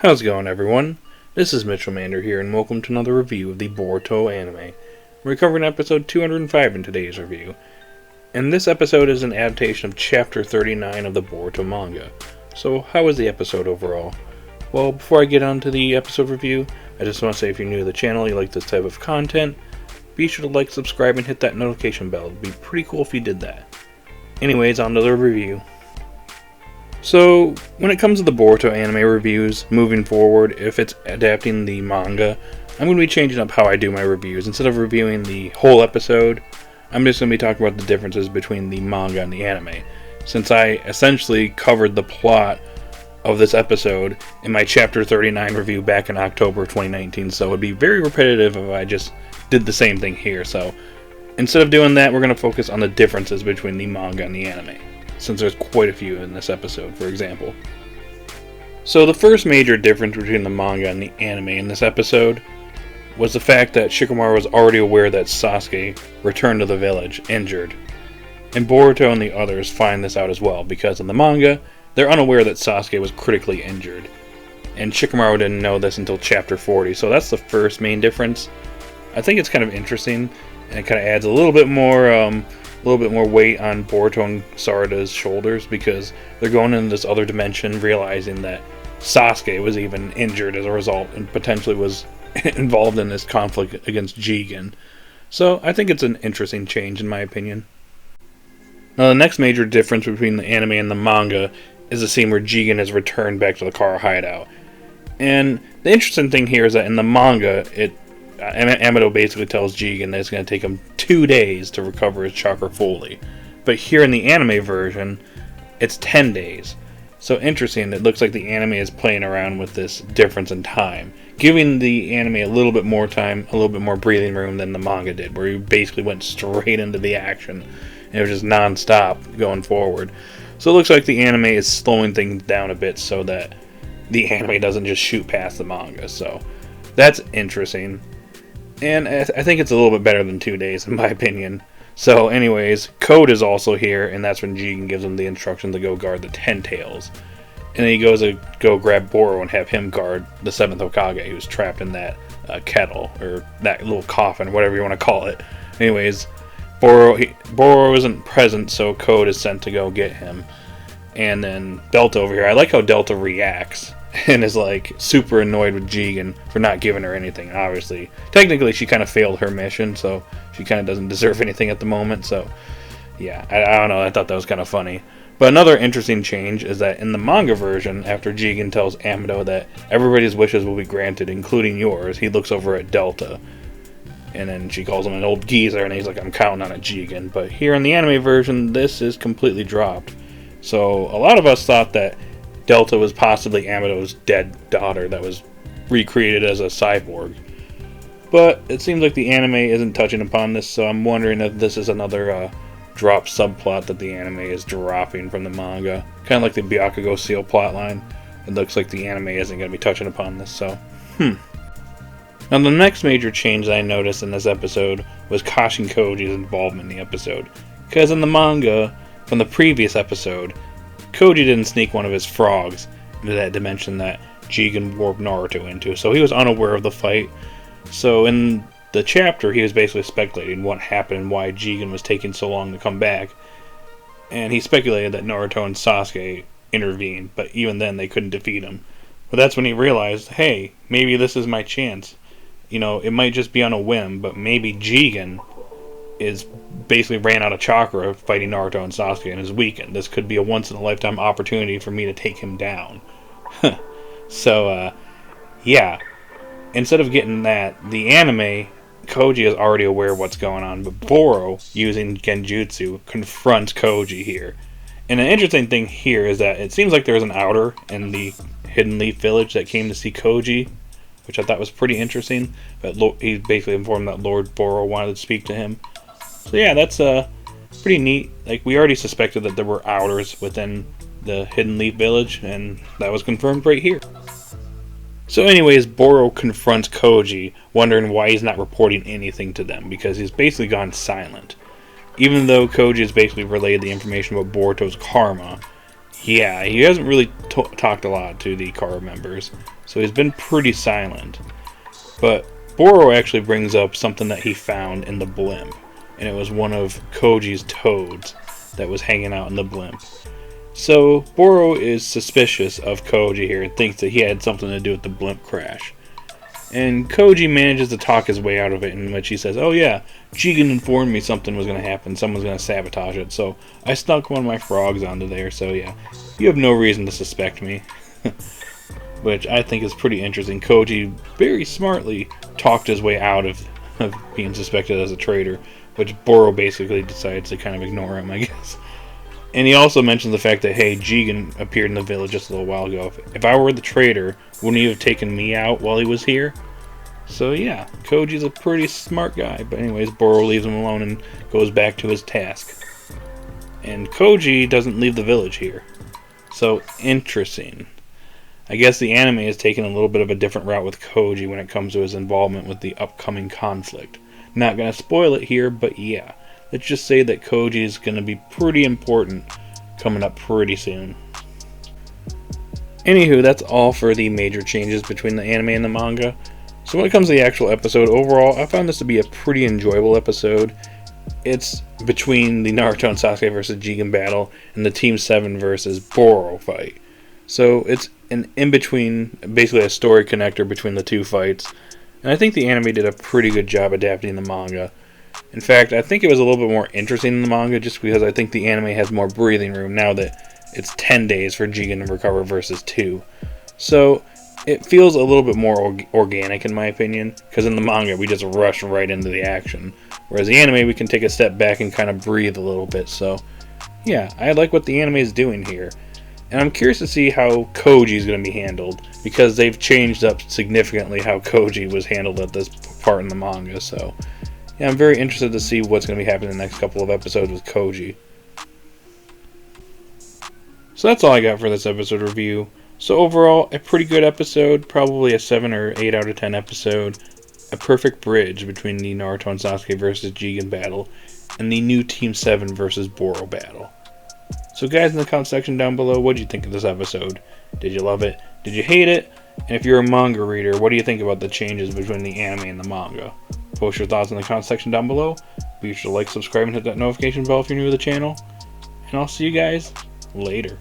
How's it going, everyone? This is Mitchell Mander here, and welcome to another review of the Boruto anime. We're covering episode 205 in today's review, and this episode is an adaptation of Chapter 39 of the Boruto manga. So, how was the episode overall? Well, before I get on to the episode review, I just want to say if you're new to the channel, you like this type of content, be sure to like, subscribe, and hit that notification bell. It'd be pretty cool if you did that. Anyways, on to the review. So, when it comes to the Boruto anime reviews, moving forward, if it's adapting the manga, I'm going to be changing up how I do my reviews. Instead of reviewing the whole episode, I'm just going to be talking about the differences between the manga and the anime, since I essentially covered the plot of this episode in my Chapter 39 review back in October 2019, so it would be very repetitive if I just did the same thing here. So, instead of doing that, we're going to focus on the differences between the manga and the anime, since there's quite a few in this episode, for example. So the first major difference between the manga and the anime in this episode was the fact that Shikamaru was already aware that Sasuke returned to the village, injured. And Boruto and the others find this out as well, because in the manga, they're unaware that Sasuke was critically injured. And Shikamaru didn't know this until Chapter 40, so that's the first main difference. I think it's kind of interesting, and it kind of adds a little bit more weight on Boruto and Sarada's shoulders, because they're going into this other dimension realizing that Sasuke was even injured as a result and potentially was involved in this conflict against Jigen. So I think it's an interesting change in my opinion. Now the next major difference between the anime and the manga is the scene where Jigen is returned back to the Kara hideout. And the interesting thing here is that in the manga, Amado basically tells Jigen that it's going to take him 2 days to recover his chakra fully. But here in the anime version, it's 10 days. So interesting, it looks like the anime is playing around with this difference in time, giving the anime a little bit more time, a little bit more breathing room than the manga did, where he basically went straight into the action. And it was just non-stop going forward. So it looks like the anime is slowing things down a bit so that the anime doesn't just shoot past the manga. So that's interesting. And I think it's a little bit better than 2 days, in my opinion. So anyways, Code is also here, and that's when Jigen gives him the instruction to go guard the Ten Tails. And then he goes to go grab Boro and have him guard the 7th Hokage, who's trapped in that kettle, or that little coffin, whatever you want to call it. Anyways, Boro isn't present, so Code is sent to go get him. And then Delta over here, I like how Delta reacts and is like super annoyed with Jigen for not giving her anything. Obviously, technically she kind of failed her mission, so she kind of doesn't deserve anything at the moment. So yeah, I don't know, I thought that was kind of funny. But another interesting change is that in the manga version, after Jigen tells Amado that everybody's wishes will be granted, including yours, he looks over at Delta, and then she calls him an old geezer, and he's like, I'm counting on it, Jigen. But here in the anime version, this is completely dropped. So a lot of us thought that Delta was possibly Amado's dead daughter that was recreated as a cyborg. But it seems like the anime isn't touching upon this, so I'm wondering if this is another drop subplot that the anime is dropping from the manga. Kind of like the Byakugo Seal plotline. It looks like the anime isn't going to be touching upon this, so Now the next major change that I noticed in this episode was Kashin Koji's involvement in the episode. Because in the manga, from the previous episode, Koji didn't sneak one of his frogs into that dimension that Jigen warped Naruto into, so he was unaware of the fight. So in the chapter, he was basically speculating what happened and why Jigen was taking so long to come back. And he speculated that Naruto and Sasuke intervened, but even then they couldn't defeat him. But that's when he realized, hey, maybe this is my chance. You know, it might just be on a whim, but maybe Jigen is basically ran out of chakra fighting Naruto and Sasuke and is weakened. This could be a once-in-a-lifetime opportunity for me to take him down. So, yeah. Instead of getting that, the anime, Koji is already aware of what's going on, but Boro, using Genjutsu, confronts Koji here. And an interesting thing here is that it seems like there was an outer in the Hidden Leaf Village that came to see Koji, which I thought was pretty interesting. But he basically informed that Lord Boro wanted to speak to him. So yeah, that's pretty neat. Like, we already suspected that there were outers within the Hidden Leaf Village, and that was confirmed right here. So anyways, Boro confronts Koji, wondering why he's not reporting anything to them, because he's basically gone silent. Even though Koji has basically relayed the information about Boruto's karma, Yeah, he hasn't really talked a lot to the car members, so he's been pretty silent. But Boro actually brings up something that he found in the blimp, and it was one of Koji's toads that was hanging out in the blimp. So Boro is suspicious of Koji here and thinks that he had something to do with the blimp crash. And Koji manages to talk his way out of it, in which he says, "Oh yeah, Jigen informed me something was going to happen, someone's going to sabotage it, so I snuck one of my frogs onto there, so yeah, you have no reason to suspect me." Which I think is pretty interesting. Koji very smartly talked his way out of being suspected as a traitor, which Boro basically decides to kind of ignore him, I guess. And he also mentions the fact that, hey, Jigen appeared in the village just a little while ago. If I were the traitor, wouldn't he have taken me out while he was here? So yeah, Koji's a pretty smart guy. But anyways, Boro leaves him alone and goes back to his task. And Koji doesn't leave the village here. So interesting. I guess the anime is taking a little bit of a different route with Koji when it comes to his involvement with the upcoming conflict. Not gonna spoil it here, but yeah. Let's just say that Koji is going to be pretty important coming up pretty soon. Anywho, that's all for the major changes between the anime and the manga. So when it comes to the actual episode, overall, I found this to be a pretty enjoyable episode. It's between the Naruto and Sasuke versus Jigen battle and the Team 7 versus Boro fight. So it's an in-between, basically a story connector between the two fights. And I think the anime did a pretty good job adapting the manga. In fact, I think it was a little bit more interesting in the manga just because I think the anime has more breathing room now that it's 10 days for Jigen to recover versus 2. So it feels a little bit more organic in my opinion, because in the manga we just rush right into the action. Whereas the anime we can take a step back and kind of breathe a little bit. So yeah, I like what the anime is doing here. And I'm curious to see how Koji is going to be handled, because they've changed up significantly how Koji was handled at this part in the manga. So yeah, I'm very interested to see what's going to be happening in the next couple of episodes with Koji. So that's all I got for this episode review. So overall, a pretty good episode, probably a 7 or 8 out of 10 episode. A perfect bridge between the Naruto and Sasuke versus Jigen battle and the new Team 7 versus Boro battle. So guys, in the comment section down below, what did you think of this episode? Did you love it? Did you hate it? And if you're a manga reader, what do you think about the changes between the anime and the manga? Post your thoughts in the comment section down below. Be sure to like, subscribe, and hit that notification bell if you're new to the channel. And I'll see you guys later.